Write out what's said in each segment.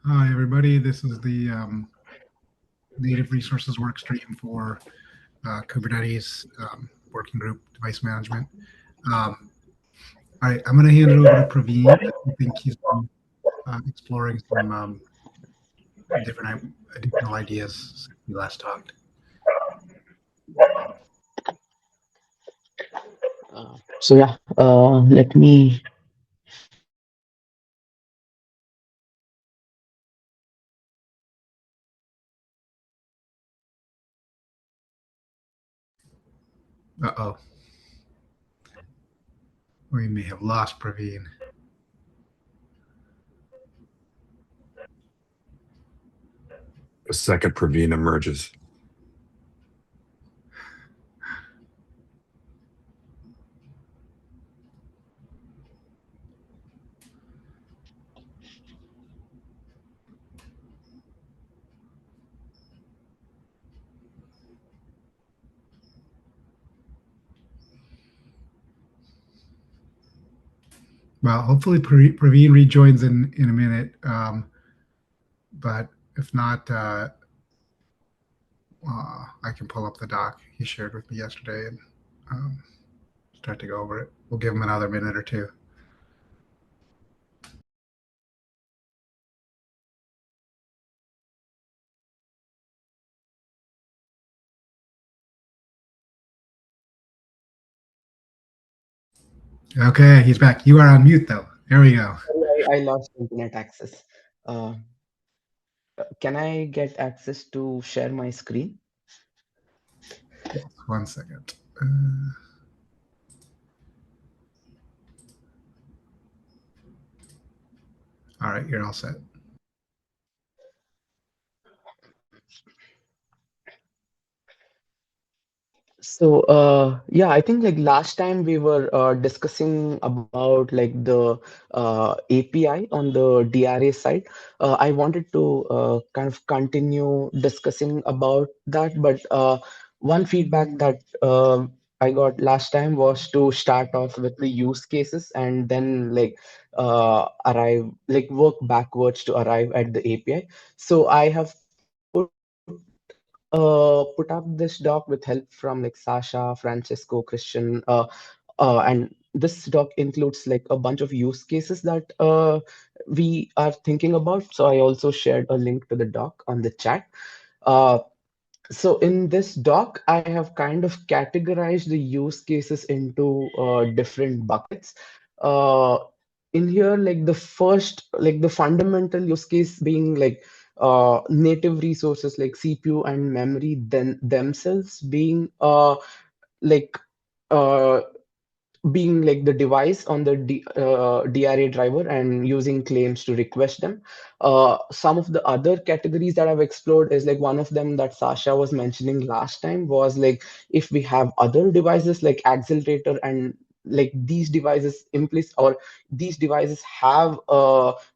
Hi, everybody. This is the native resources work stream for Kubernetes working group device management. Um, all right, I'm going to hand it over to Praveen. I think he's been exploring some different additional ideas since we last talked. Let me. Uh-oh, we may have lost Praveen. A second Praveen emerges. Well, hopefully Praveen rejoins in a minute. But if not, I can pull up the doc he shared with me yesterday and start to go over it. We'll give him another minute or two. Okay, he's back. You are on mute, though. There we go. I lost internet access. Uh, can I get access to share my screen? Yes, 1 second. All right, you're all set. Yeah, I think like last time we were discussing about like the API on the DRA side. I wanted to kind of continue discussing about that, but one feedback that I got last time was to start off with the use cases and then like work backwards to arrive at the API. So I have put up this doc with help from like Sasha, Francesco, Christian, and this doc includes like a bunch of use cases that we are thinking about. So I also shared a link to the doc on the chat. Uh, so in this doc, I have kind of categorized the use cases into different buckets. Uh, in here, like the first, like the fundamental use case being like native resources like CPU and memory, then themselves like uh, being like the device on the DRA driver and using claims to request them. Some of the other categories that I've explored is like one of them that Sasha was mentioning last time was like if we have other devices like accelerator and like these devices implicit or these devices have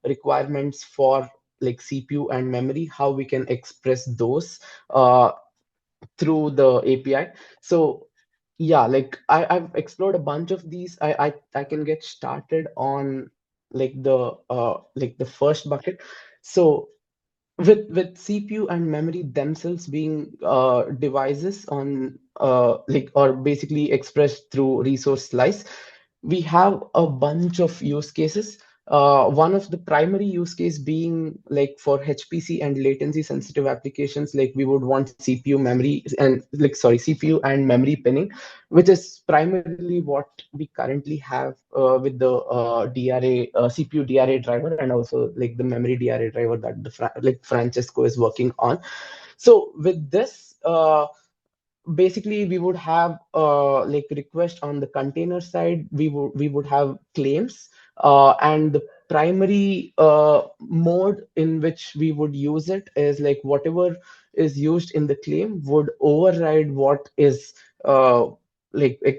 requirements for like CPU and memory, how we can express those uh, through the API. So yeah, like I've explored a bunch of these. I can get started on like the first bucket. So with CPU and memory themselves being devices on like or basically expressed through resource slice, we have a bunch of use cases. One of the primary use case being like for HPC and latency sensitive applications, like we would want CPU memory and like sorry CPU and memory pinning, which is primarily what we currently have with the DRA CPU DRA driver and also like the memory DRA driver that like Francesco is working on. So with this, basically we would have like request on the container side. We would have claims, and the primary mode in which we would use it is like whatever is used in the claim would override what is uh,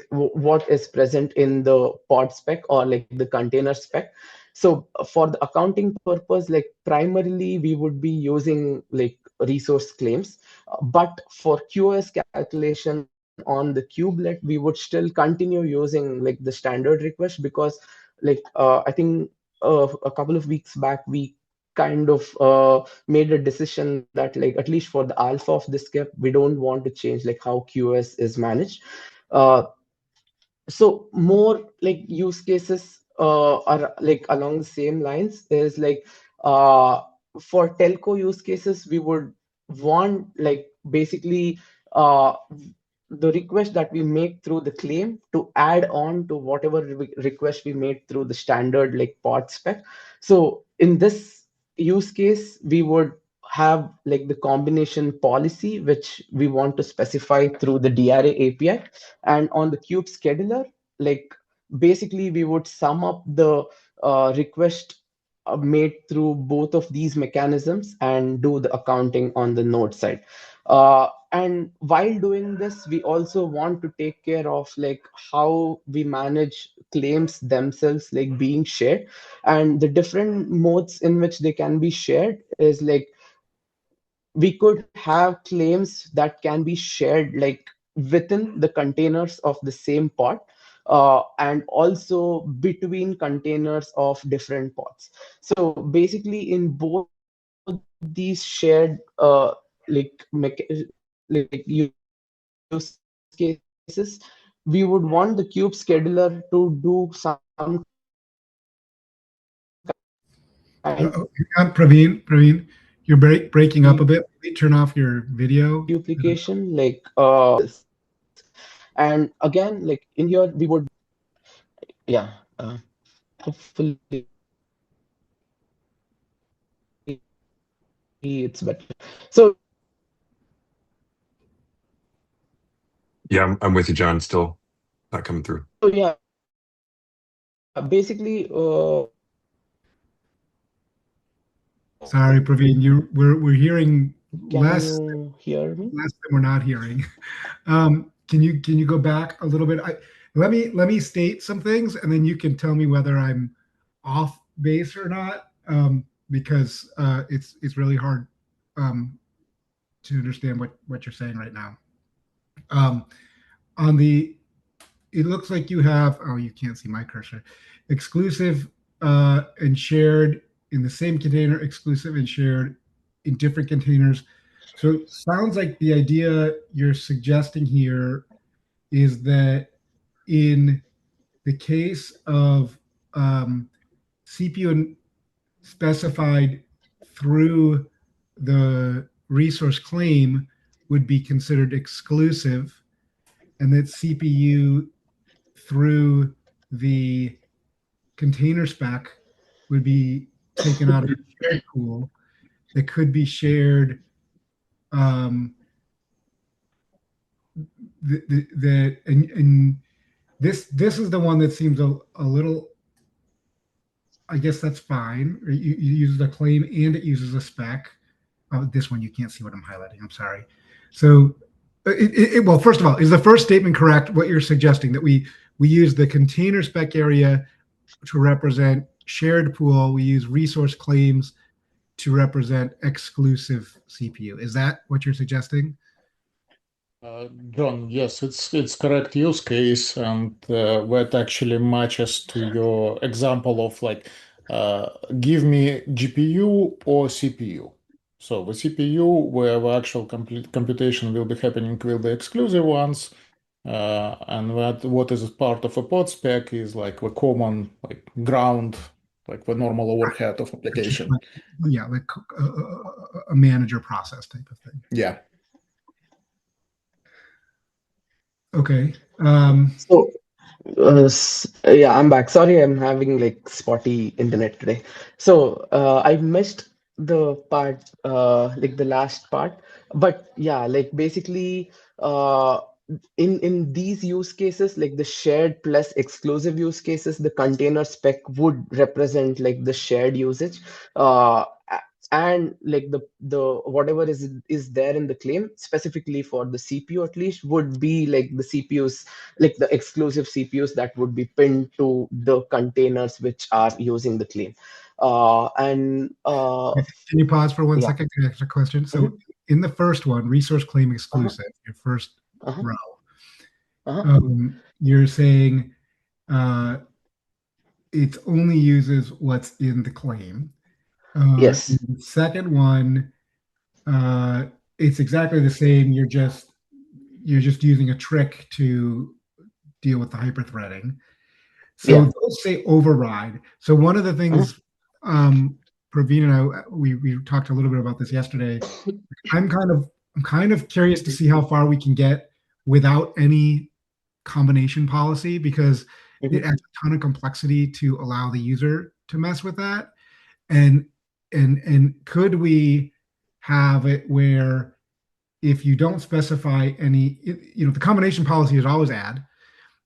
what is present in the pod spec or like the container spec. So for the accounting purpose, like primarily we would be using like resource claims, but for QoS calculation on the kubelet, we would still continue using like the standard request because like I think a couple of weeks back we kind of made a decision that, like, at least for the alpha of this skip, we don't want to change like how QoS is managed. Uh, so more like use cases are like along the same lines. Is like uh, for telco use cases, we would want like basically uh, the request that we make through the claim to add on to whatever request we made through the standard like pod spec. So in this use case, we would have like the combination policy which we want to specify through the DRA API, and on the cube scheduler, like basically we would sum up the request made through both of these mechanisms and do the accounting on the node side. And while doing this, we also want to take care of like how we manage claims themselves like being shared, and the different modes in which they can be shared is like we could have claims that can be shared like within the containers of the same pod, and also between containers of different pods. So basically in both these shared like use cases, we would want the cube scheduler to do some kind of Praveen, you're breaking up a bit. Maybe turn off your video. duplication like and again like in here we would yeah hopefully it's better. So Yeah, I'm with you, John. Still not coming through. yeah, basically Sorry, Praveen. We're hearing can less you hear me? less than we're not hearing. Can you go back a little bit? Let me state some things, and then you can tell me whether I'm off base or not, because it's really hard to understand what you're saying right now. On the, it looks like you have, oh, you can't see my cursor, exclusive and shared in the same container, exclusive and shared in different containers. So it sounds like the idea you're suggesting here is that in the case of CPU specified through the resource claim would be considered exclusive, and that CPU through the container spec would be taken out of the shared pool that could be shared. And this is the one that seems a little, I guess that's fine. You use a claim and it uses a spec. This one you can't see what I'm highlighting. I'm sorry. So, well, first of all, is the first statement correct? What you're suggesting, that we use the container spec area to represent shared pool. We use resource claims to represent exclusive CPU. Is that what you're suggesting? John, yes, it's correct use case, and that actually matches to your example of like, give me GPU or CPU. So the CPU, where the actual computation will be happening, will be exclusive ones, and what is part of a pod spec is like the common like ground, like the normal overhead of application. Yeah, like a manager process type of thing. Yeah. Okay. So yeah, I'm back. Sorry, I'm having like spotty internet today. So I missed the part, like the last part. But yeah, like basically, in these use cases, like the shared plus exclusive use cases, the container spec would represent like the shared usage. And like the whatever is there in the claim specifically for the CPU at least would be like the CPUs, like the exclusive CPUs that would be pinned to the containers which are using the claim. And Can you pause for one yeah. second to ask a question? So in the first one, resource claim exclusive, your first row, you're saying it only uses what's in the claim. Yes. The second one, it's exactly the same. You're just using a trick to deal with the hyperthreading. So Yeah. those say override. So one of the things, Praveen and I, we talked a little bit about this yesterday. I'm kind of curious to see how far we can get without any combination policy, because it adds a ton of complexity to allow the user to mess with that. And could we have it where if you don't specify any, the combination policy is always add,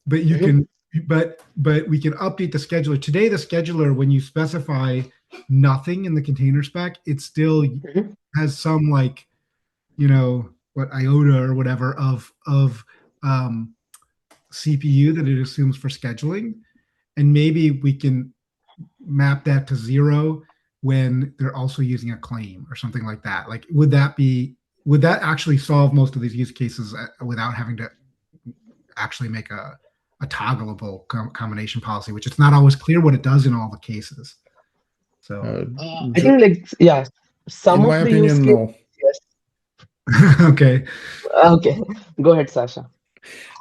but you can, but we can update the scheduler. Today, the scheduler, when you specify nothing in the container spec, it still has some, like, what, iota or whatever of CPU that it assumes for scheduling. And maybe we can map that to 0 when they're also using a claim or something like that. Like, would that actually solve most of these use cases without having to actually make a toggleable combination policy, which it's not always clear what it does in all the cases. So, I think, like, yeah, some in of my the use opinion, cases, no. yes. okay. Okay, go ahead, Sasha.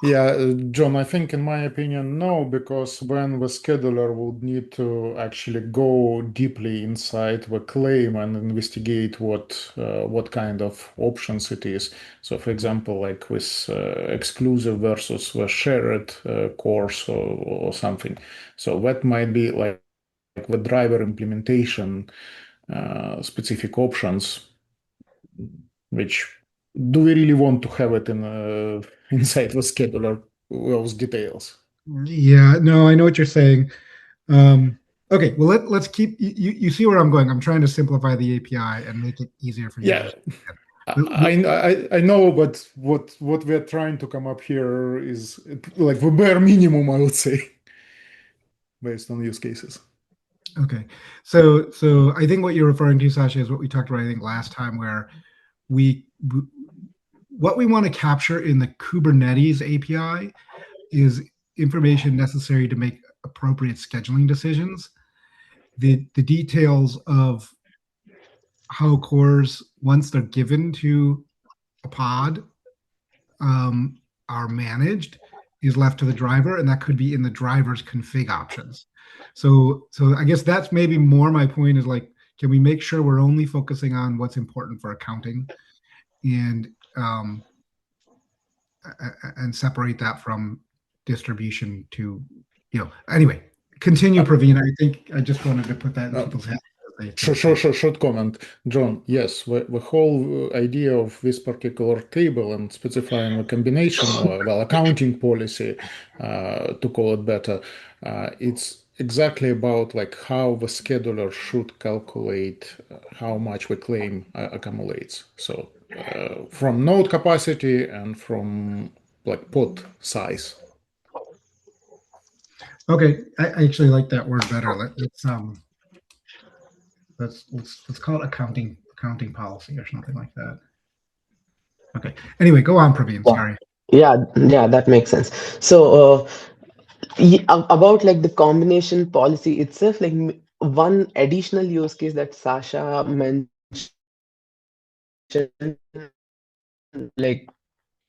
Yeah, John, I think in my opinion, no, because when the scheduler would need to actually go deeply inside the claim and investigate what kind of options it is. So, for example, like with exclusive versus the shared course or something. So that might be like the driver implementation specific options, which do we really want to have it in inside the scheduler, those details? Yeah, no, I know what you're saying. Okay, well, let's keep, you see where I'm going. I'm trying to simplify the API and make it easier for Yeah, users. But I know, but what we're trying to come up here is like the bare minimum, I would say, based on use cases. okay, so I think what you're referring to, Sasha, is what we talked about, I think, last time, where we what we want to capture in the Kubernetes API is information necessary to make appropriate scheduling decisions. The details of how cores, once they're given to a pod, are managed, is left to the driver, and that could be in the driver's config options. So I guess that's maybe more my point, is like, can we make sure we're only focusing on what's important for accounting, and separate that from distribution to, anyway, continue, Praveen. I think I just wanted to put that in people's heads. Short comment, John. Yes, the whole idea of this particular table and specifying the combination, or well, accounting policy, to call it better, it's exactly about like how the scheduler should calculate how much the claim accumulates. So from node capacity and from like pod size. Okay, I actually like that word better. Let's call it accounting policy or something like that. Okay. Anyway, go on, Praveen. Sorry. Yeah, that makes sense. So, about like the combination policy itself, like one additional use case that Sasha mentioned, like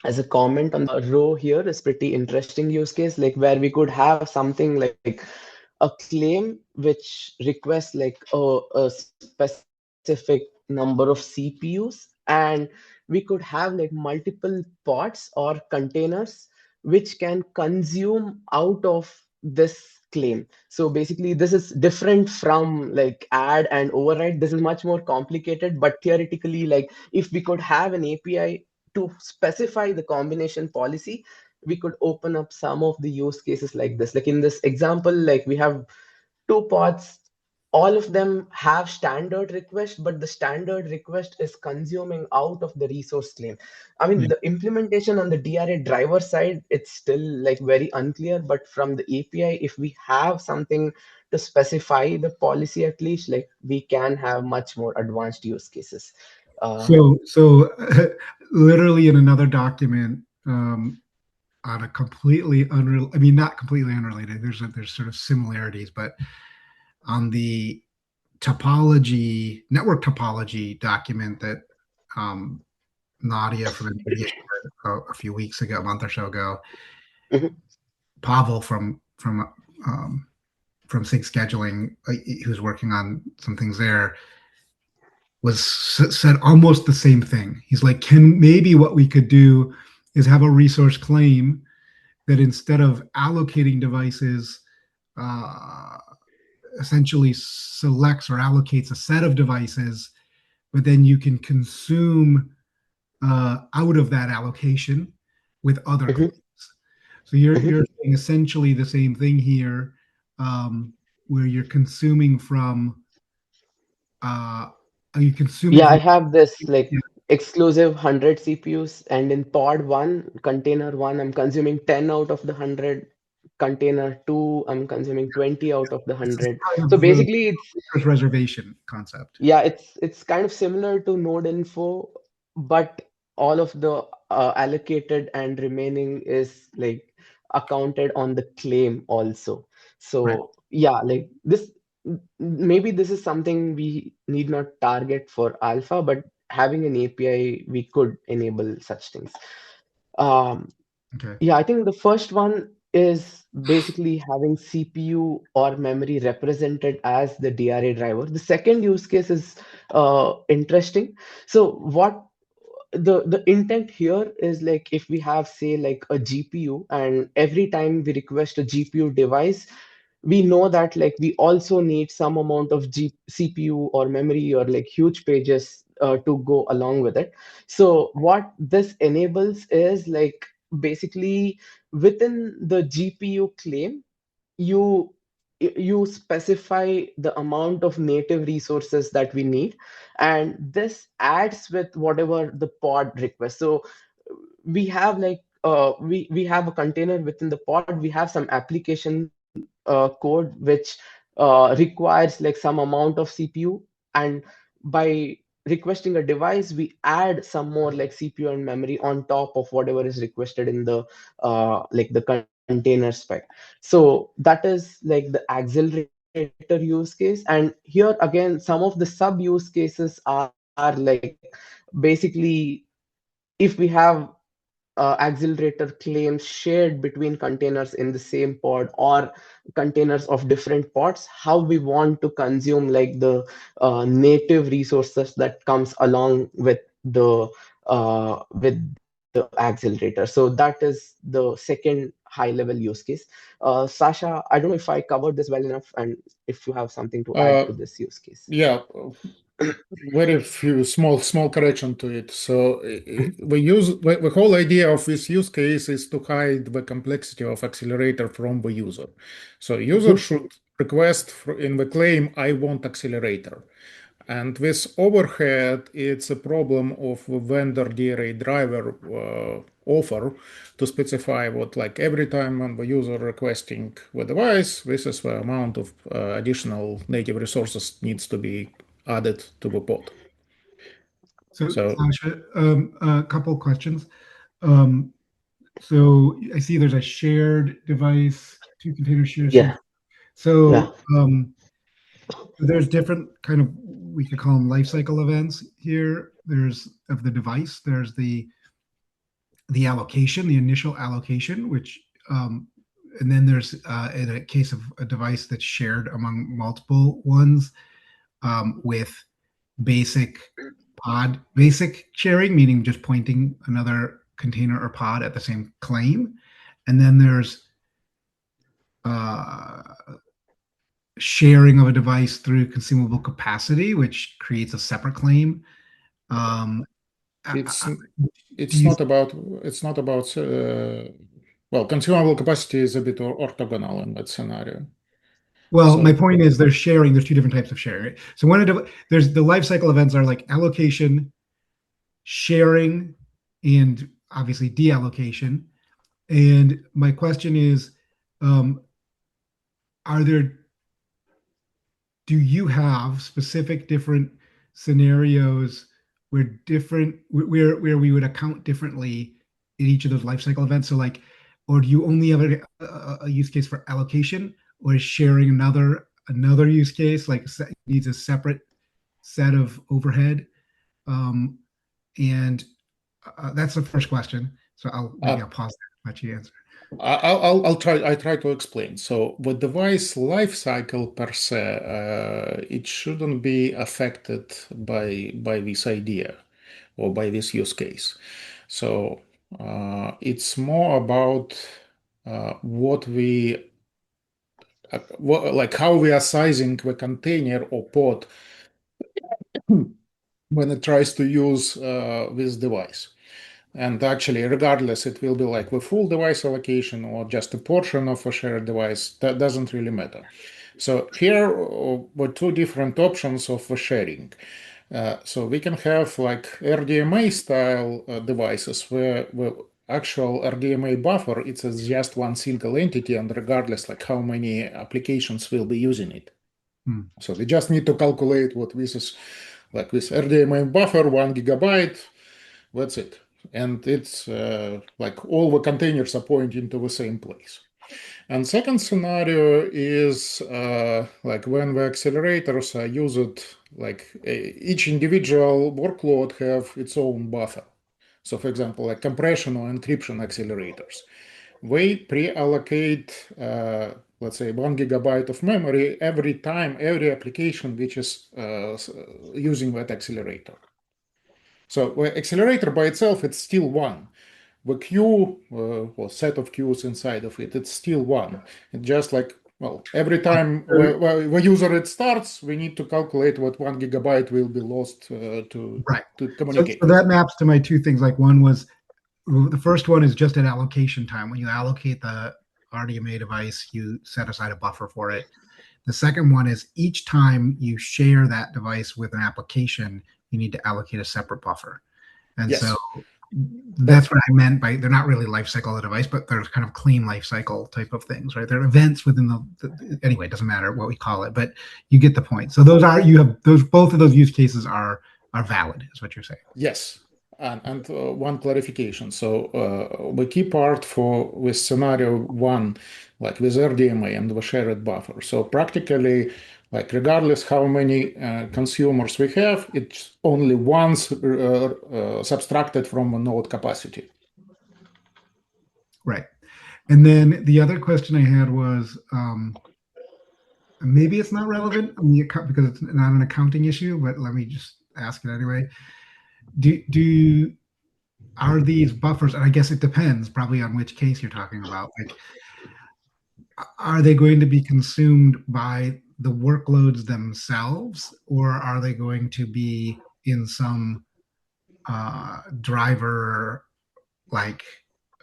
as a comment on the row here, is pretty interesting use case, like where we could have something like a claim which requests like a specific number of CPUs, and we could have like multiple pods or containers which can consume out of this claim. So basically this is different from like add and override. This is much more complicated, but theoretically, like if we could have an API to specify the combination policy, we could open up some of the use cases like this. Like in this example, like we have two pods, all of them have standard request, but the standard request is consuming out of the resource claim. I mean, Yeah. the implementation on the DRA driver side, it's still like very unclear, but from the API, if we have something to specify the policy, at least, like we can have much more advanced use cases. So literally in another document, on a completely not completely unrelated. There's sort of similarities, but on the network topology document that Nadia from NVIDIA shared a few weeks ago, a month or so ago. Pavel from Sync Scheduling, who's working on some things there, said almost the same thing. He's like, maybe what we could do is have a resource claim that instead of allocating devices, essentially selects or allocates a set of devices, but then you can consume out of that allocation with other claims. So you're saying essentially the same thing here, where you're consuming from. Are you consuming? Yeah, I have this like exclusive 100 CPUs, and in pod 1, container 1, I'm consuming 10 out of the 100. Container 2, I'm consuming 20 out of the 100. So basically, it's reservation concept. Yeah, it's kind of similar to node info, but all of the allocated and remaining is like accounted on the claim also. So Right. yeah, like this, maybe this is something we need not target for alpha, but having an API, we could enable such things. Okay. Yeah, I think the first one is basically having CPU or memory represented as the DRA driver. The second use case is interesting. So what the intent here is, like, if we have, say, like a GPU, and every time we request a GPU device, we know that like we also need some amount of CPU or memory or like huge pages to go along with it. So what this enables is like basically within the GPU claim, you you specify the amount of native resources that we need, and this adds with whatever the pod requests. So we have like we have a container within the pod, we have some application code which requires like some amount of CPU, and by requesting a device, we add some more like CPU and memory on top of whatever is requested in the like the container spec. So that is like the accelerator use case. And here again, some of the sub use cases are like basically, if we have accelerator claims shared between containers in the same pod or containers of different pods, how we want to consume like the native resources that comes along with the accelerator. So that is the second high level use case. Sasha, I don't know if I covered this well enough, and if you have something to add to this use case. Yeah, very few small correction to it. So we use the whole idea of this use case is to hide the complexity of accelerator from the user. So user should request in the claim, I want accelerator. And with overhead, it's a problem of the vendor DRA driver offer to specify what, like every time when the user requesting the device, this is the amount of additional native resources needs to be added to the pod. So Sasha, a couple questions. So I see there's a shared device, 2 containers shared. Yeah. So there's different kind of, we could call them life cycle events here. There's of the device, there's the allocation, the initial allocation, which and then there's in a case of a device that's shared among multiple ones, with basic sharing, meaning just pointing another container or pod at the same claim. And then there's sharing of a device through consumable capacity, which creates a separate claim. It's not about well, consumable capacity is a bit orthogonal in that scenario. Well, my point is there's sharing. There's two different types of sharing. Right? So there's the life cycle events are like allocation, sharing, and obviously deallocation. And my question is, do you have specific different scenarios where we would account differently in each of those life cycle events? So like, or do you only have a use case for allocation, or is sharing another another use case, like needs a separate set of overhead. And that's the first question. So I'll pause there, let you answer. I'll try. I try to explain. So the device lifecycle per se, it shouldn't be affected by this idea or by this use case. So it's more about what we like how we are sizing the container or pod when it tries to use this device. And actually, regardless, it will be like the full device allocation or just a portion of a shared device. That doesn't really matter. So here were two different options of the sharing. So we can have like RDMA style devices where the actual RDMA buffer, it's just one single entity, and regardless like how many applications will be using it. So we just need to calculate what this is, like this RDMA buffer, 1 gigabyte, that's it. And it's like all the containers are pointing to the same place. And second scenario is like when the accelerators are used, like each individual workload have its own buffer. So for example, like compression or encryption accelerators, they pre-allocate, let's say 1 gigabyte of memory every time, every application which is using that accelerator. So the accelerator by itself, it's still one. The queue or set of queues inside of it, it's still one. It's just like, well, every time the user it starts, we need to calculate what 1 gigabyte will be lost to communicate. So that maps to my two things. Like one was, the first one is just an allocation time. When you allocate the RDMA device, you set aside a buffer for it. The second one is each time you share that device with an application, you need to allocate a separate buffer. And Yes. so that's what I meant by they're not really life cycle of the device, but they're kind of clean life cycle type of things, right? They're events within anyway, it doesn't matter what we call it, but you get the point. So both of those use cases are valid, is what you're saying. Yes. And one clarification. So the key part with scenario one, like with RDMA and the shared buffer. So practically, like regardless how many consumers we have, it's only once subtracted from the node capacity. Right. And then the other question I had was, maybe it's not relevant because it's not an accounting issue, but let me just ask it anyway. Are these buffers, and I guess it depends probably on which case you're talking about, like, are they going to be consumed by the workloads themselves, or are they going to be in some driver like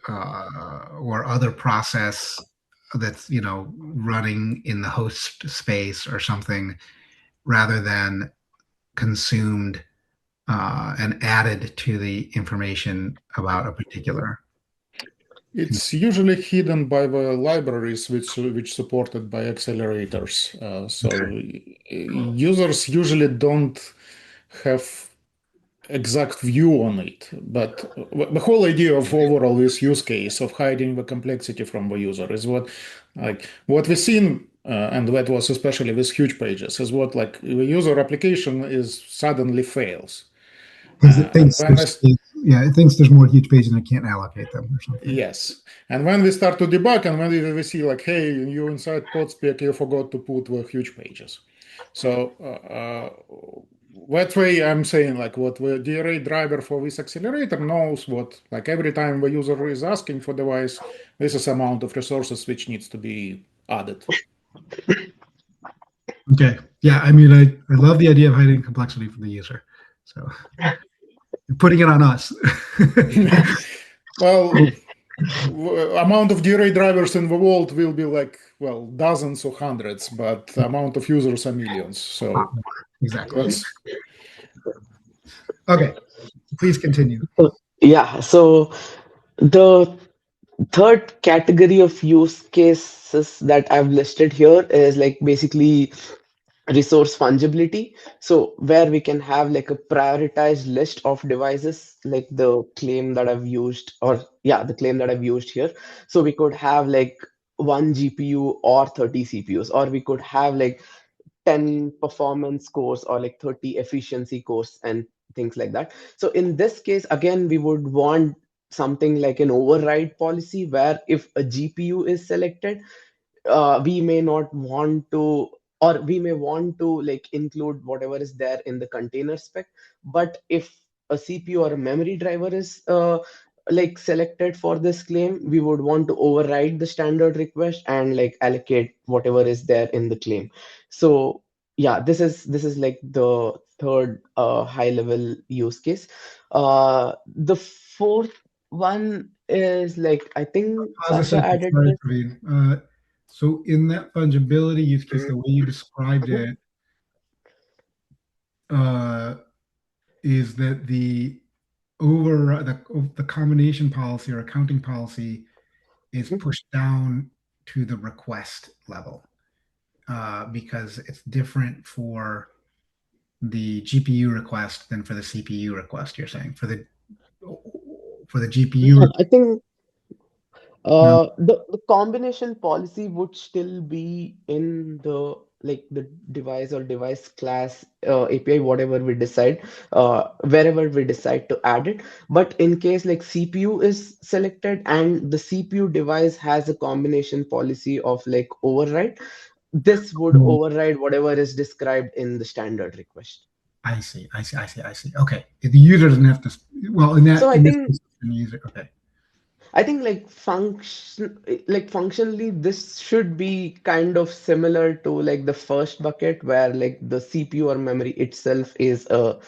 or other process that's running in the host space or something, rather than consumed and added to the information about a particular? It's usually hidden by the libraries which supported by accelerators. So users usually don't have exact view on it. But the whole idea of overall this use case of hiding the complexity from the user is what we've seen, and that was especially with huge pages, is what like the user application is suddenly fails. Because it thinks there's more huge pages and it can't allocate them or something. Yes. And when we start to debug and when we see like, hey, you inside podspec, you forgot to put the huge pages. So that way I'm saying like what the DRA driver for this accelerator knows what, like every time the user is asking for device, this is amount of resources which needs to be added. Okay. Yeah. I mean, I love the idea of hiding complexity from the user. So you're putting it on us. Well, amount of DRA drivers in the world will be like, well, dozens or hundreds, but amount of users are millions. So exactly. Okay, please continue. Yeah, so the third category of use cases that I've listed here is like basically resource fungibility. So where we can have like a prioritized list of devices, like the claim that I've used, the claim that I've used here. So we could have like one GPU or 30 CPUs, or we could have like 10 performance cores or like 30 efficiency cores and things like that. So in this case, again, we would want something like an override policy where if a GPU is selected, we may not want to, or we may want to like include whatever is there in the container spec. But if a CPU or a memory driver is like selected for this claim, we would want to override the standard request and like allocate whatever is there in the claim. So yeah, this is like the third high level use case. The fourth one is like, I think Pause a Sasha second. added Sorry, this. Praveen. So in that fungibility use case, the way you described it is that the combination policy or accounting policy is pushed down to the request level because it's different for the GPU request than for the CPU request. You're saying for the GPU. Yeah, I think No, the combination policy would still be in the like the device or device class API, whatever we decide, wherever we decide to add it. But in case like CPU is selected and the CPU device has a combination policy of like override, this would override whatever is described in the standard request. I see. Okay, the user doesn't have to. Well, So I in this think case, the user. Okay. I think like functionally, this should be kind of similar to like the first bucket where like the CPU or memory itself is a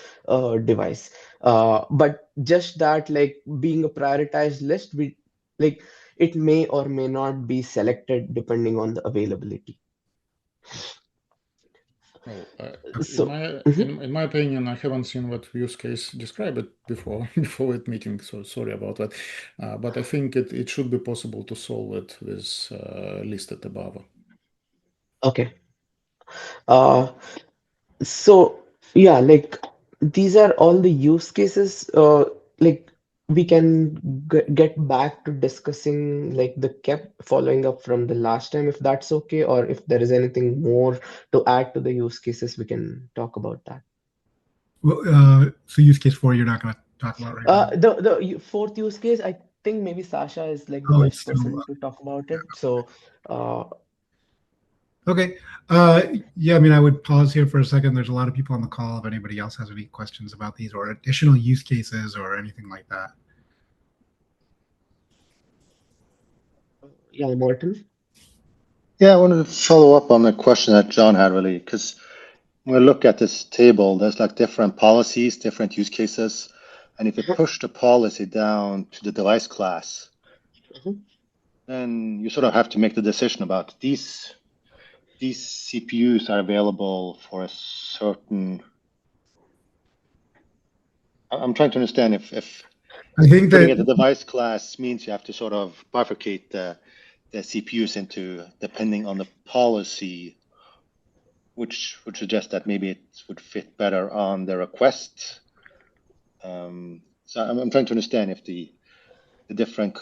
device. But just that like being a prioritized list, we like it may or may not be selected depending on the availability. Well, So in my opinion, I haven't seen what use case describe it before that meeting, so sorry about that. But I think it should be possible to solve it with listed above. okay. So yeah, like these are all the use cases. Like we can get back to discussing like the KEP following up from the last time, if that's okay, or if there is anything more to add to the use cases, we can talk about that. Well, so use case 4, you're not going to talk about right now. The fourth use case, I think maybe Sasha is like the Oh, best it's still person to talk about it. So okay. Yeah, I mean, I would pause here for a second. There's a lot of people on the call. If anybody else has any questions about these or additional use cases or anything like that. yeah, Martin. Yeah, I wanted to follow up on the question that John had, really, because when we look at this table, there's like different policies, different use cases. And if you push the policy down to the device class, then you sort of have to make the decision about these CPUs are available for a certain. I'm trying to understand if I think putting it that the device class means you have to sort of bifurcate the CPUs into depending on the policy, which would suggest that maybe it would fit better on the request. So I'm trying to understand if the different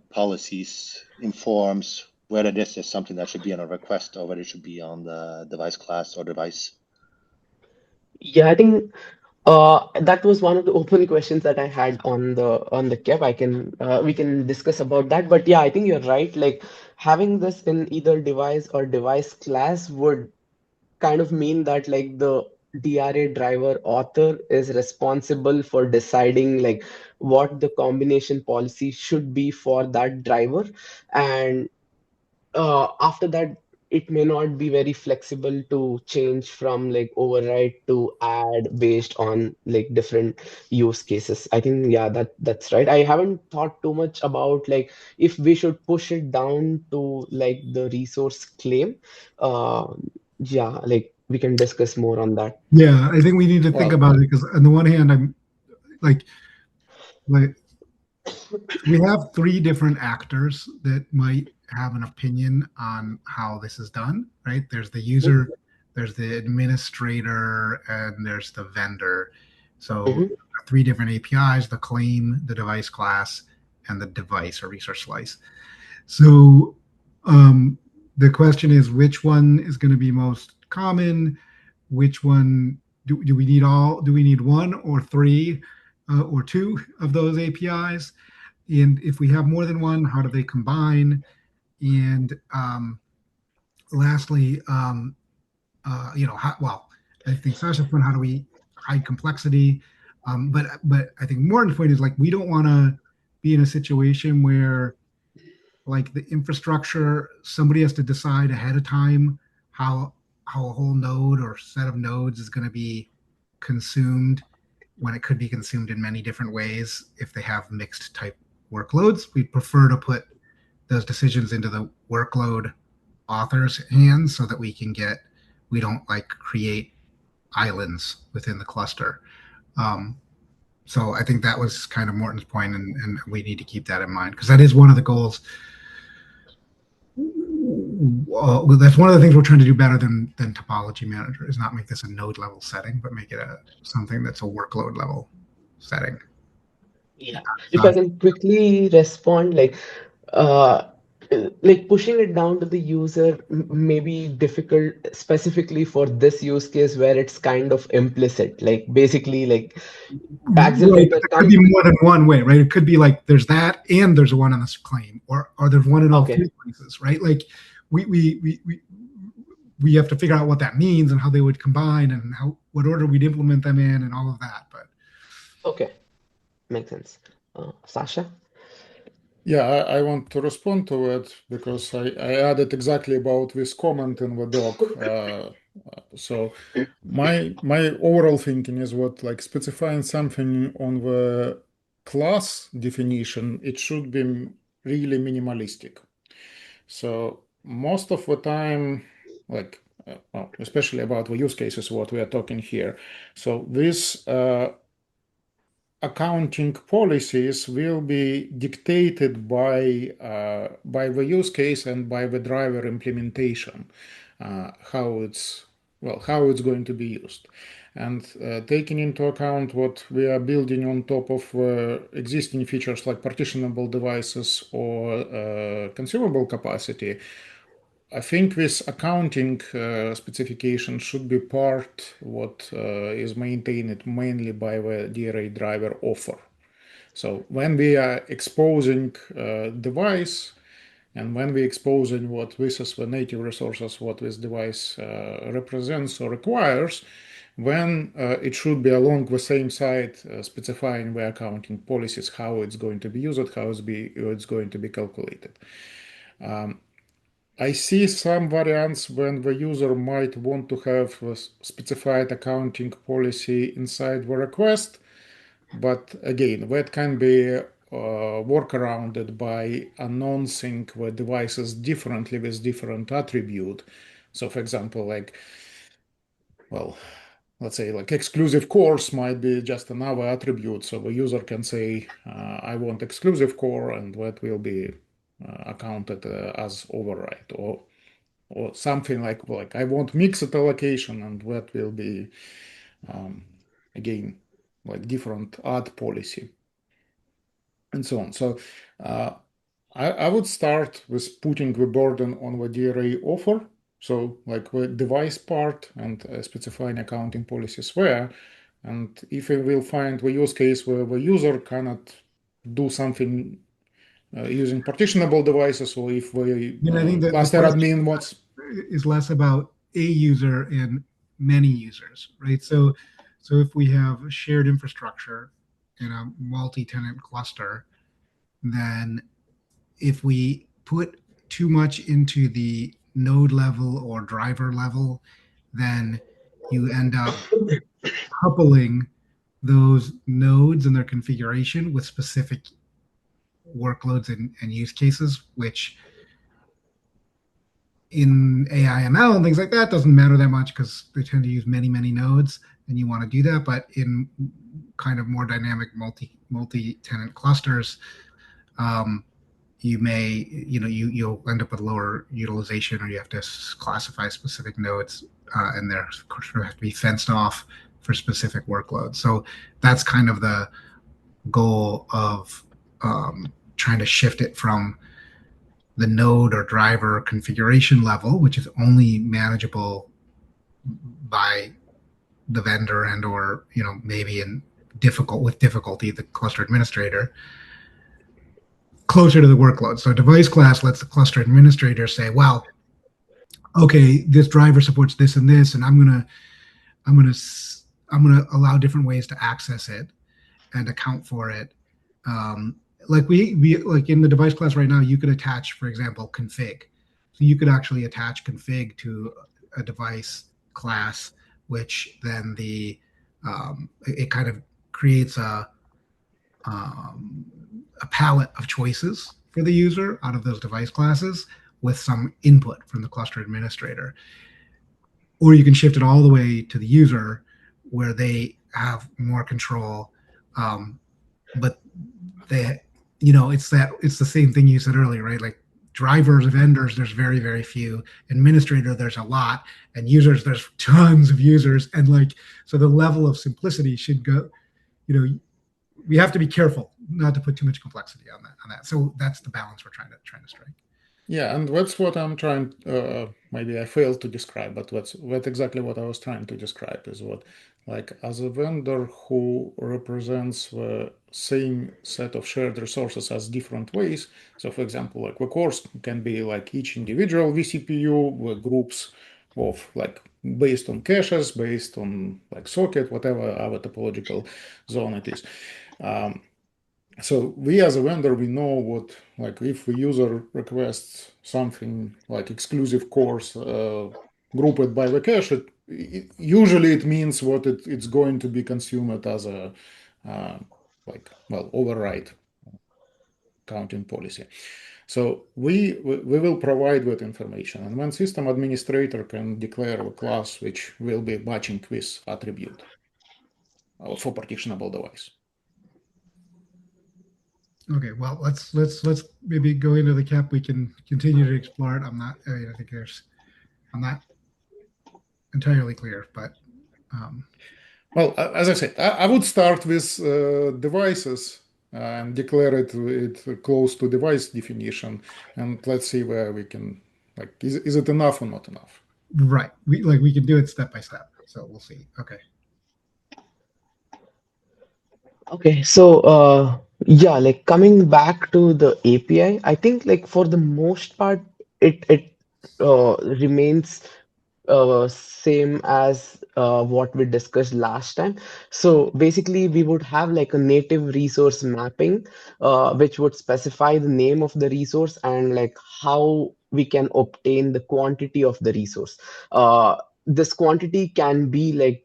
policies informs whether this is something that should be on a request or whether it should be on the device class or device. Yeah, I think that was one of the open questions that I had on the KEP. We can discuss about that. But yeah, I think you're right. Like having this in either device or device class would kind of mean that like the DRA driver author is responsible for deciding like what the combination policy should be for that driver. And after that, it may not be very flexible to change from like override to add based on like different use cases. I think yeah, that's right. I haven't thought too much about like if we should push it down to like the resource claim. Yeah, like we can discuss more on that. Yeah, I think we need to think about it because on the one hand, I'm like we have 3 different actors that might have an opinion on how this is done, right? There's the user, there's the administrator, and there's the vendor. So 3 different APIs: the claim, the device class, and the device or resource slice. So the question is, which one is going to be most common? Which one do we need all? Do we need one or three or two of those APIs? And if we have more than one, how do they combine? And lastly, well, I think Sasha's point, how do we hide complexity? But I think Morton's point is like, we don't want to be in a situation where like the infrastructure, somebody has to decide ahead of time how a whole node or set of nodes is going to be consumed when it could be consumed in many different ways if they have mixed type workloads. We prefer to put those decisions into the workload author's hands so that we don't like create islands within the cluster. So I think that was kind of Morton's point, and we need to keep that in mind because that is one of the goals. That's one of the things we're trying to do better than topology manager is not make this a node level setting, but make it something that's a workload level setting. Yeah. If I can quickly respond, like pushing it down to the user may be difficult specifically for this use case where it's kind of implicit, like basically like accelerator It could be more than one way, right? It could be like there's that and there's one on this claim, or there's one in all three places, right? Like we have to figure out what that means and how they would combine and what order we'd implement them in and all of that. But okay, makes sense. Sasha? Yeah, I want to respond to it because I added exactly about this comment in the doc. So my overall thinking is what like specifying something on the class definition, it should be really minimalistic. So most of the time, like well, especially about the use cases, what we are talking here. So this accounting policies will be dictated by the use case and by the driver implementation, how it's going to be used, and taking into account what we are building on top of existing features like partitionable devices or consumable capacity. I think this accounting specification should be part what is maintained mainly by the DRA driver offer. So when we are exposing device and when we exposing what this is the native resources, what this device represents or requires, then it should be along the same side specifying the accounting policies, how it's going to be used, how it's going to be calculated. I see some variants when the user might want to have a specified accounting policy inside the request, but again, that can be workarounded by announcing the devices differently with different attribute. So for example, like, well, let's say like exclusive course might be just another attribute. So the user can say, I want exclusive core, and that will be accounted as override, or something like I want mixed allocation, and that will be again like different add policy and so on. So I would start with putting the burden on the DRA offer, so like the device part, and specifying accounting policies there. And if we will find the use case where the user cannot do something using partitionable devices, or if the I think that cluster admin wants is less about a user and many users, right? So if we have shared infrastructure in a multi-tenant cluster, then if we put too much into the node level or driver level, then you end up coupling those nodes and their configuration with specific workloads and use cases, which in AI ML and things like that doesn't matter that much because they tend to use many nodes, and you want to do that. But in kind of more dynamic multi-tenant clusters, you'll end up with lower utilization, or you have to classify specific nodes, and they're of course have to be fenced off for specific workloads. So that's kind of the goal of trying to shift it from the node or driver configuration level, which is only manageable by the vendor and or maybe with difficulty the cluster administrator, closer to the workload. So device class lets the cluster administrator say, well, okay, this driver supports this and this, and I'm gonna allow different ways to access it and account for it. Like we like in the device class right now, you could attach, for example, config. So you could actually attach config to a device class, which then it kind of creates a palette of choices for the user out of those device classes with some input from the cluster administrator. Or you can shift it all the way to the user where they have more control. But they, it's the same thing you said earlier, right? Like drivers, vendors, there's very, very few. Administrator, there's a lot. And users, there's tons of users. And so the level of simplicity should go, we have to be careful not to put too much complexity on that. So that's the balance we're trying to strike. Yeah, and that's what I'm trying. Maybe I failed to describe, but that's exactly what I was trying to describe. Is what, as a vendor who represents the same set of shared resources as different ways. So, for example, the course can be each individual vCPU with groups of based on caches, based on socket, whatever other topological zone it is. So we as a vendor, we know what, if the user requests something like exclusive course grouped by the cache, usually it means what it's going to be consumed as a override counting policy. So we will provide that information, and when system administrator can declare a class which will be matching with attribute for partitionable device. Okay, well, let's maybe go into the cap. We can continue to explore it. I'm not entirely clear, but well, as I said, I would start with devices and declare it close to device definition, and let's see where we can is it enough or not enough? Right, we can do it step by step. So we'll see. Okay. Okay, so yeah, coming back to the API, I think for the most part it remains same as what we discussed last time. So basically we would have a native resource mapping which would specify the name of the resource and how we can obtain the quantity of the resource. This quantity can be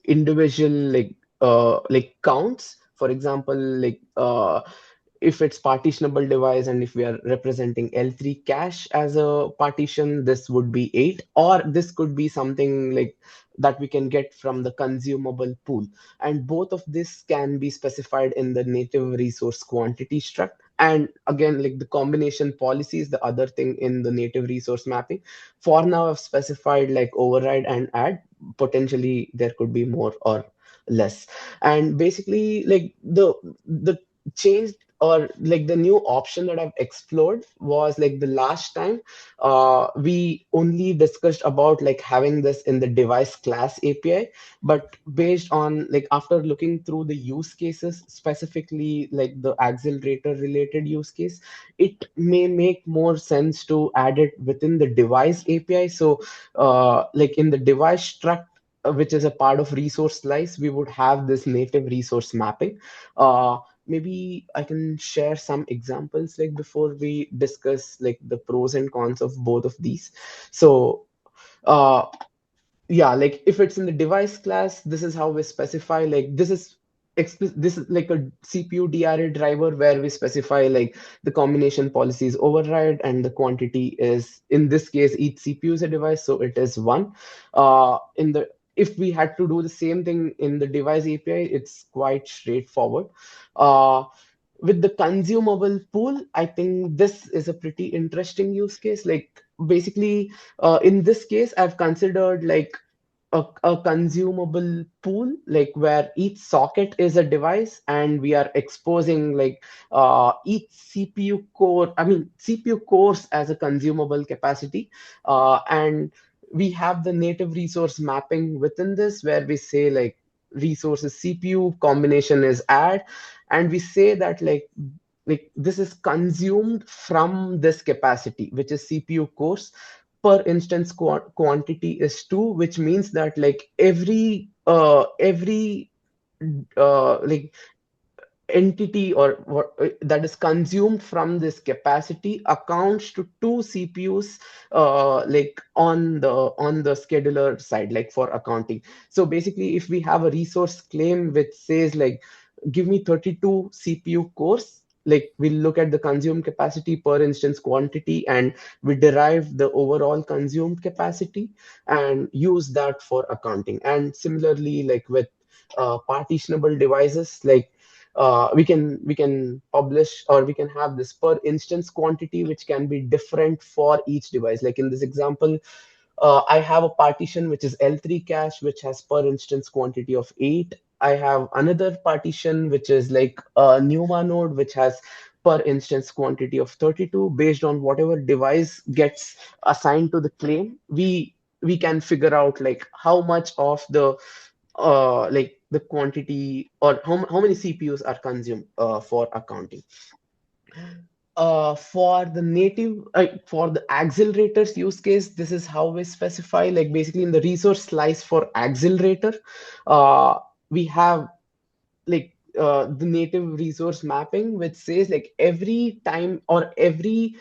individual counts. For example, if it's partitionable device and if we are representing L3 cache as a partition, this would be 8, or this could be something that we can get from the consumable pool. And both of this can be specified in the native resource quantity struct. And again, the combination policy is the other thing in the native resource mapping. For now, I've specified override and add. Potentially, there could be more or less. And basically, the change or the new option that I've explored was the last time we only discussed about having this in the device class API, but based on after looking through the use cases, specifically the accelerator related use case, it may make more sense to add it within the device API. So in the device struct, which is a part of resource slice, we would have this native resource mapping. Maybe I can share some examples before we discuss the pros and cons of both of these. So yeah, if it's in the device class, this is how we specify this is a CPU DRA driver where we specify the combination policies override, and the quantity is, in this case, each CPU is a device, so it is 1. If we had to do the same thing in the device API, it's quite straightforward. With the consumable pool, I think this is a pretty interesting use case. Basically, in this case, I've considered a consumable pool, like where each socket is a device, and we are exposing like each CPU core, I mean CPU cores as a consumable capacity, and we have the native resource mapping within this, where we say like resources CPU combination is add, and we say that like this is consumed from this capacity, which is CPU cores. Per instance quantity is 2, which means that like every like entity or what that is consumed from this capacity accounts to 2 CPUs, like on the scheduler side, like for accounting. So basically, if we have a resource claim which says like give me 32 CPU cores, like we look at the consumed capacity per instance quantity, and we derive the overall consumed capacity and use that for accounting. And similarly, like with partitionable devices, like we can publish, or we can have this per instance quantity, which can be different for each device. Like in this example, I have a partition which is L3 cache, which has per instance quantity of 8. I have another partition which is like a NUMA node, which has per instance quantity of 32. Based on whatever device gets assigned to the claim, we can figure out like how much of the like the quantity, or how many CPUs are consumed for accounting. For the native, for the accelerators use case, this is how we specify, like basically in the resource slice for accelerator, we have like the native resource mapping, which says like every time, or every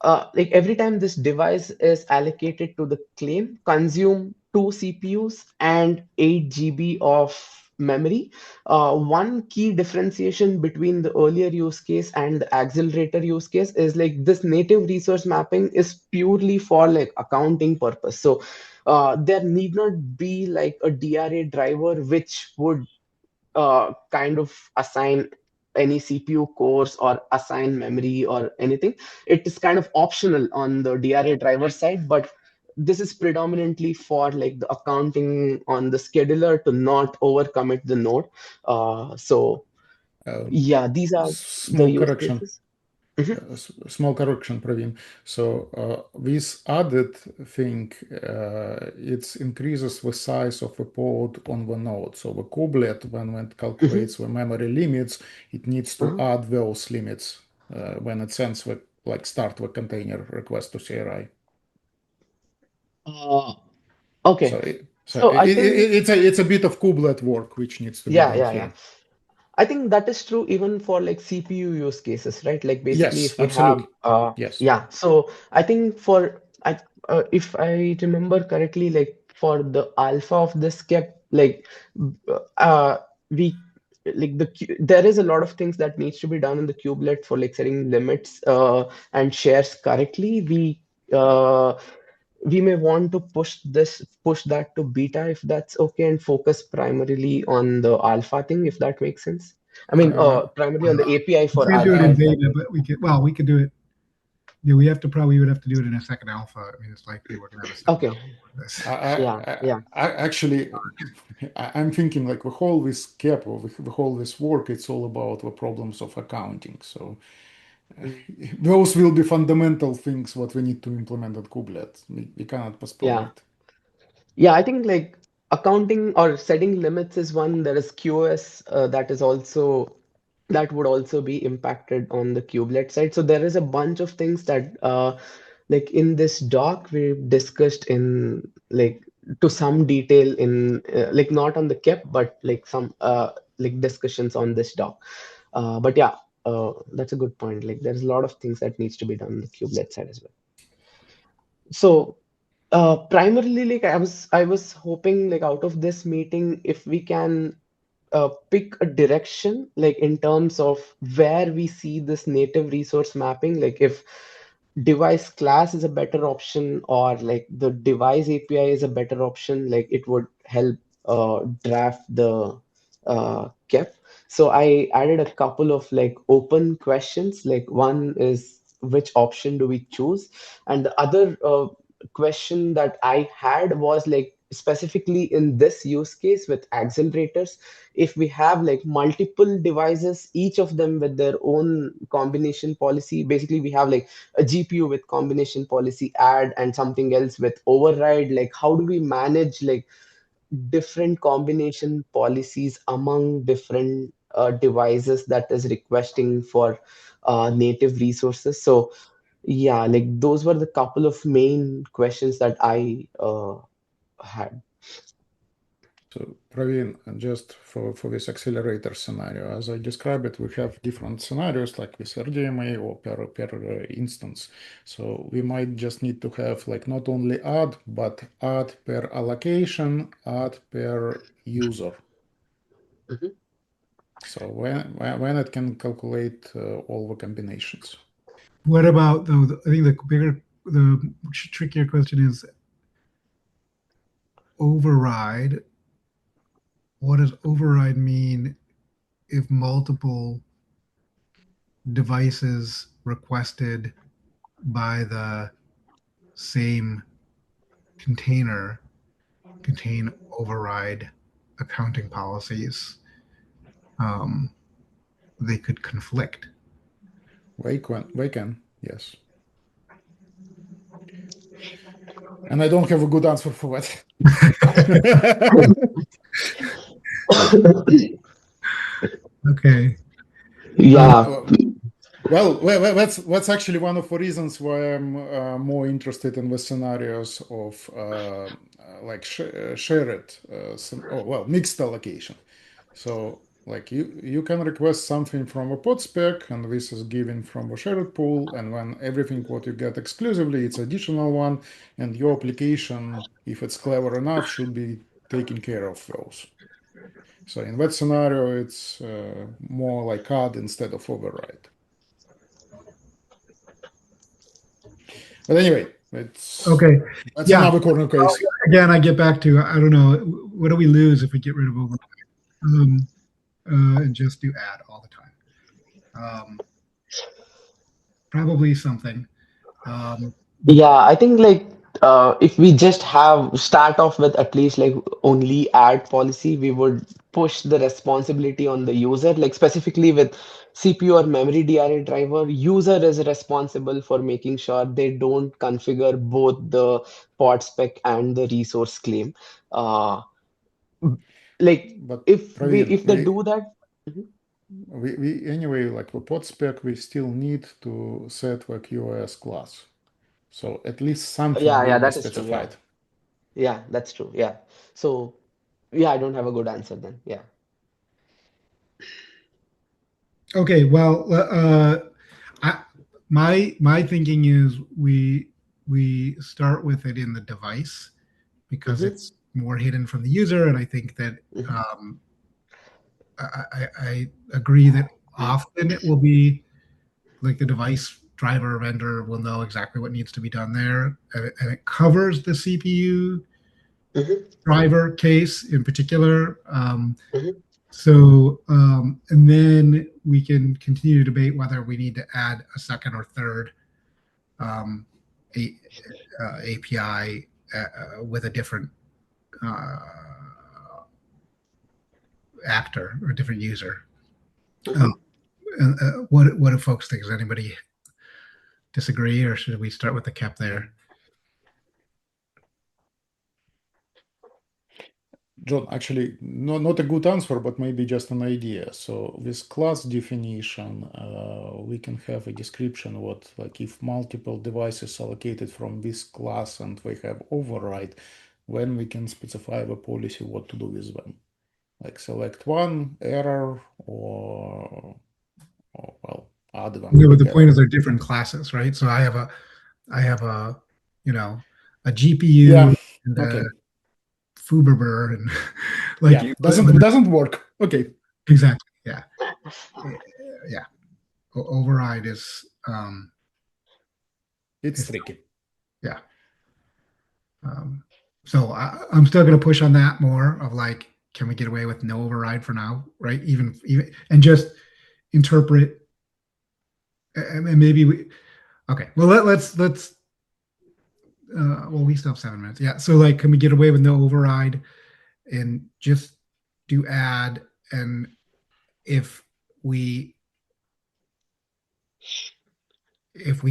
time this device is allocated to the claim, consume 2 CPUs and 8 GB of memory. One key differentiation between the earlier use case and the accelerator use case is like this native resource mapping is purely for like accounting purpose. So there need not be like a DRA driver which would kind of assign any CPU cores or assign memory or anything. It is kind of optional on the DRA driver side, but this is predominantly for like the accounting on the scheduler to not overcommit the node. So Um, yeah, these are the Small use correction. cases. Mhm. Small correction, Praveen. So this added thing, it increases the size of the pod on the node. So the kubelet, when it calculates the memory limits, it needs to add those limits when it sends the start the container request to CRI. Okay. So I think it's a bit of kubelet work which needs to be done here. I think that is true even for like CPU use cases, right? Like basically, Yes, if we have, absolutely. Yes. yeah. So I think if I remember correctly, like for the alpha of this kept, like uh, we like there is a lot of things that needs to be done in the kubelet for like setting limits and shares correctly. We may want to push that to beta if that's okay, and focus primarily on the alpha thing, if that makes sense. I mean, primarily on the API We for can't do it alpha. in If that beta, but we could do it. Yeah, we would have to do it in a second alpha. I mean, it's likely we're gonna have a second Okay. alpha for this. Yeah. Actually, I'm thinking like the whole this cap or the whole this work, it's all about the problems of accounting. So those will be fundamental things what we need to implement at kubelet. We cannot postpone Yeah. it. Yeah, I think like accounting or setting limits is one. There is QoS that would also be impacted on the kubelet side. So there is a bunch of things that like in this doc we've discussed in like to some detail in like not on the KEP, but like some like discussions on this doc. But yeah, that's a good point. Like there's a lot of things that needs to be done on the kubelet side as well. So primarily, like I was hoping like out of this meeting, if we can pick a direction, like in terms of where we see this native resource mapping, like if device class is a better option, or like the device API is a better option, like it would help draft the KEP. So I added a couple of like open questions. Like one is which option do we choose, and the other question that I had was like specifically in this use case with accelerators, if we have like multiple devices, each of them with their own combination policy, basically we have like a GPU with combination policy add and something else with override, like how do we manage like different combination policies among different devices that is requesting for native resources? So yeah, like those were the couple of main questions that I had. So Praveen, just for this accelerator scenario, as I described it, we have different scenarios like with RDMA or per instance. So we might just need to have like not only add, but add per allocation, add per user. Mhm. So when it can calculate all the combinations. What about though? I think the trickier question is override. What does override mean if multiple devices requested by the same container contain override accounting policies? They could conflict. They can, yes. And I don't have a good answer for that. Okay. Yeah. Well, that's actually one of the reasons why I'm more interested in the scenarios of like shared, mixed allocation. So like you can request something from a pod spec, and this is given from a shared pool, and when everything what you get exclusively, it's additional one, and your application, if it's clever enough, should be taking care of those. So in that scenario, it's more like add instead of override. But anyway, it's okay. That's another corner case. Again, I get back to I don't know, what do we lose if we get rid of override and just do add all the time? Probably something. Yeah, I think like if we just start off with at least like only add policy, we would push the responsibility on the user. Like specifically with CPU or memory DRA driver, user is responsible for making sure they don't configure both the pod spec and the resource claim. Like But if Praveen, they do that. Mhm. we anyway, like the pod spec, we still need to set the QoS class. So at least something Yeah, will be that is true. Yeah. specified. Yeah, that's true. Yeah. So yeah, I don't have a good answer then. Yeah. Okay, well, my thinking is we start with it in the device because Mhm. it's more hidden from the user, and I think that Mhm. I agree that often it will be like the device driver vendor will know exactly what needs to be done there, and it covers the CPU Mhm. driver case in particular. Mhm. So, and then we can continue to debate whether we need to add a second or third API with a different uh, actor or a different user. Mhm. What do folks think? Does anybody disagree, or should we start with the cap there? John, actually, not a good answer, but maybe just an idea. So with class definition, we can have a description what like if multiple devices allocated from this class and they have override, when we can specify the policy what to do with them. Like select one error or well, add them Yeah, but the point together. is they're different classes, right? So I have a a GPU Yeah. and Okay. a Fuberber and like Yeah. Doesn't work. Okay. exactly. Yeah. Yeah. Override is It's tricky. yeah. So I'm still going to push on that more of like, can we get away with no override for now, right? Even and just interpret, and maybe we. Okay, well let's Well, we still have 7 minutes. Yeah. So like, can we get away with no override and just do add? And if we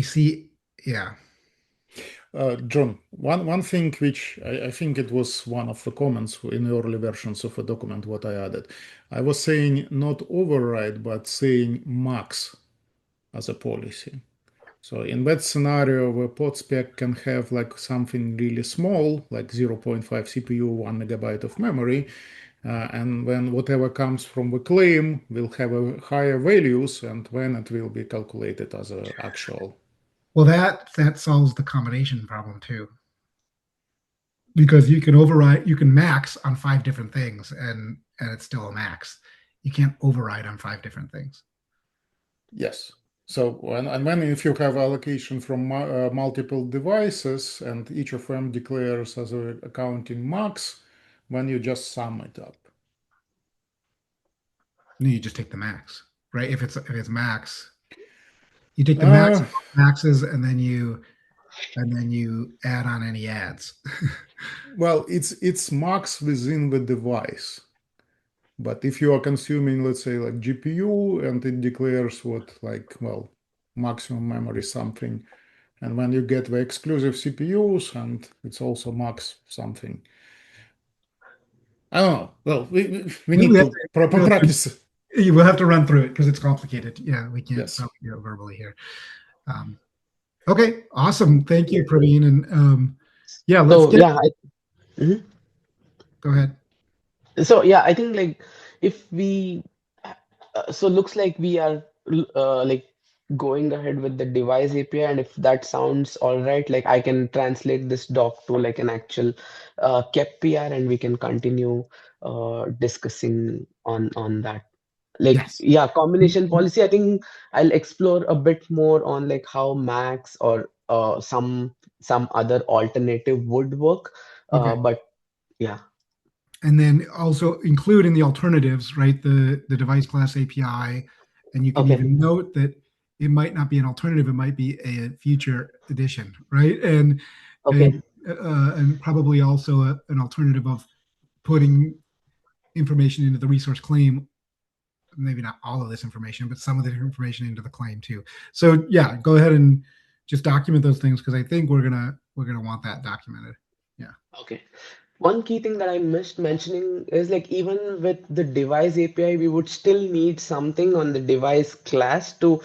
see, yeah. John, one thing which I think it was one of the comments in early versions of the document what I added. I was saying not override, but saying max as a policy. So in that scenario where pod spec can have like something really small, like 0.5 CPU, 1 megabyte of memory, and when whatever comes from the claim will have a higher values, and when it will be calculated as an actual. Well, that solves the combination problem too, because you can override, you can max on 5 different things, and it's still a max. You can't override on 5 different things. Yes. So when if you have allocation from multiple devices and each of them declares as a accounting max, when you just sum it up. No, you just take the max, right? If it's max, you take the maxes, and then you add on any adds. Well, it's max within the device. But if you are consuming, let's say, like GPU, and it declares what, like, well, maximum memory something, and when you get the exclusive CPUs, and it's also max something. I don't know. Well, we need to practice. You will have to run through it because it's complicated. Yeah, we can't Yes. probably do it verbally here. Okay, awesome. Thank you, Praveen. And yeah, let's get. Mhm. Go ahead. So yeah, I think like if we so looks like we are like going ahead with the device API, and if that sounds all right, like I can translate this doc to like an actual KEP PR, and we can continue discussing on that. Like Yes. yeah, combination policy. I think I'll explore a bit more on like how Max or some other alternative would work. Okay. But yeah. And then also include in the alternatives, right, the device class API, and you can Okay. even note that it might not be an alternative; it might be a future addition, right? And Okay. and probably also an alternative of putting information into the resource claim. Maybe not all of this information, but some of the information into the claim too. So yeah, go ahead and just document those things, because I think we're gonna want that documented. Yeah. Okay. One key thing that I missed mentioning is like even with the device API, we would still need something on the device class to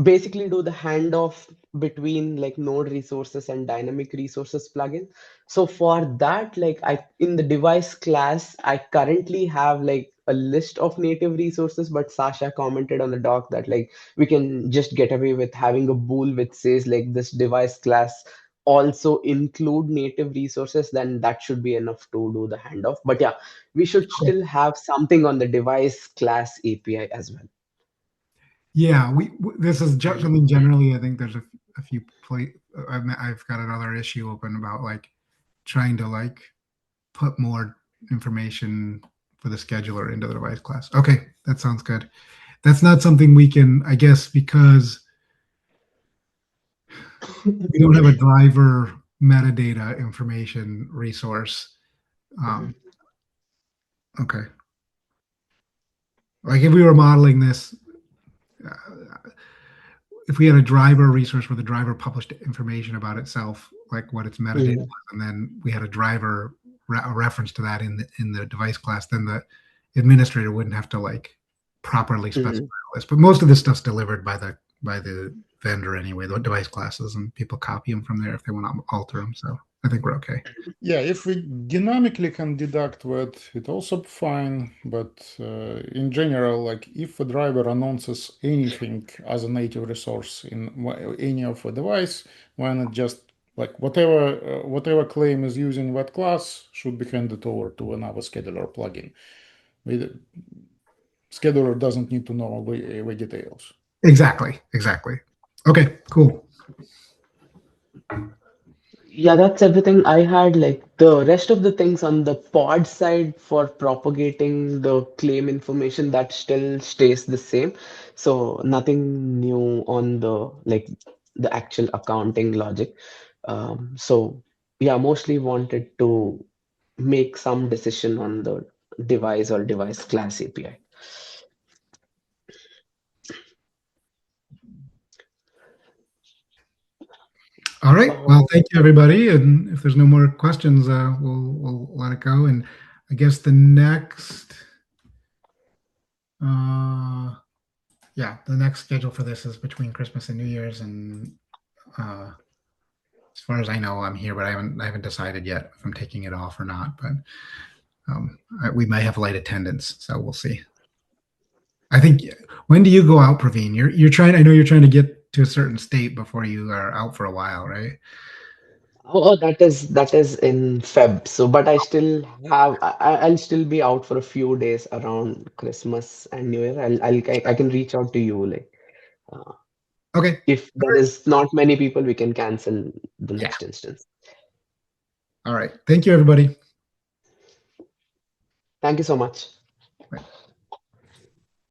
basically do the handoff between like node resources and dynamic resources plugin. So for that, like I in the device class, I currently have like a list of native resources, but Sasha commented on the doc that like we can just get away with having a bool which says like this device class also include native resources, then that should be enough to do the handoff. But yeah, we should still have something on the device class API as well. Yeah, this is something generally. I think there's a few I've got another issue open about like trying to like put more information for the scheduler into the device class. Okay, that sounds good. That's not something we can, I guess, because we don't have a driver metadata information resource. Okay. Like if we were modeling this, if we had a driver resource where the driver published information about itself, like what its metadata was, and then we had a driver a reference to that in the device class, then the administrator wouldn't have to like properly specify this. But most of this stuff's delivered by the vendor anyway, the device classes, and people copy them from there if they want to alter them. So I think we're okay. Yeah, if we dynamically can deduct that, it's also fine. But in general, like if a driver announces anything as a native resource in any of a device, when it just like whatever claim is using that class should be handed over to another scheduler plugin. Scheduler doesn't need to know the details. Exactly. Okay, cool. Yeah, that's everything I had. Like the rest of the things on the pod side for propagating the claim information, that still stays the same. So nothing new on the like the actual accounting logic. So yeah, mostly wanted to make some decision on the device or device class API. All right. Well, thank you, everybody. And if there's no more questions, we'll let it go. And I guess the next, the next schedule for this is between Christmas and New Year's. And as far as I know, I'm here, but I haven't decided yet if I'm taking it off or not. But we may have light attendance, so we'll see. I think. When do you go out, Praveen? You're trying. I know you're trying to get to a certain state before you are out for a while, right? Oh, that is in Feb. So, but I still have. I'll still be out for a few days around Christmas and New Year. I can reach out to you uh, Okay. if there is not many people, we can cancel the Yeah. next instance. All right. Thank you, everybody. Thank you so much.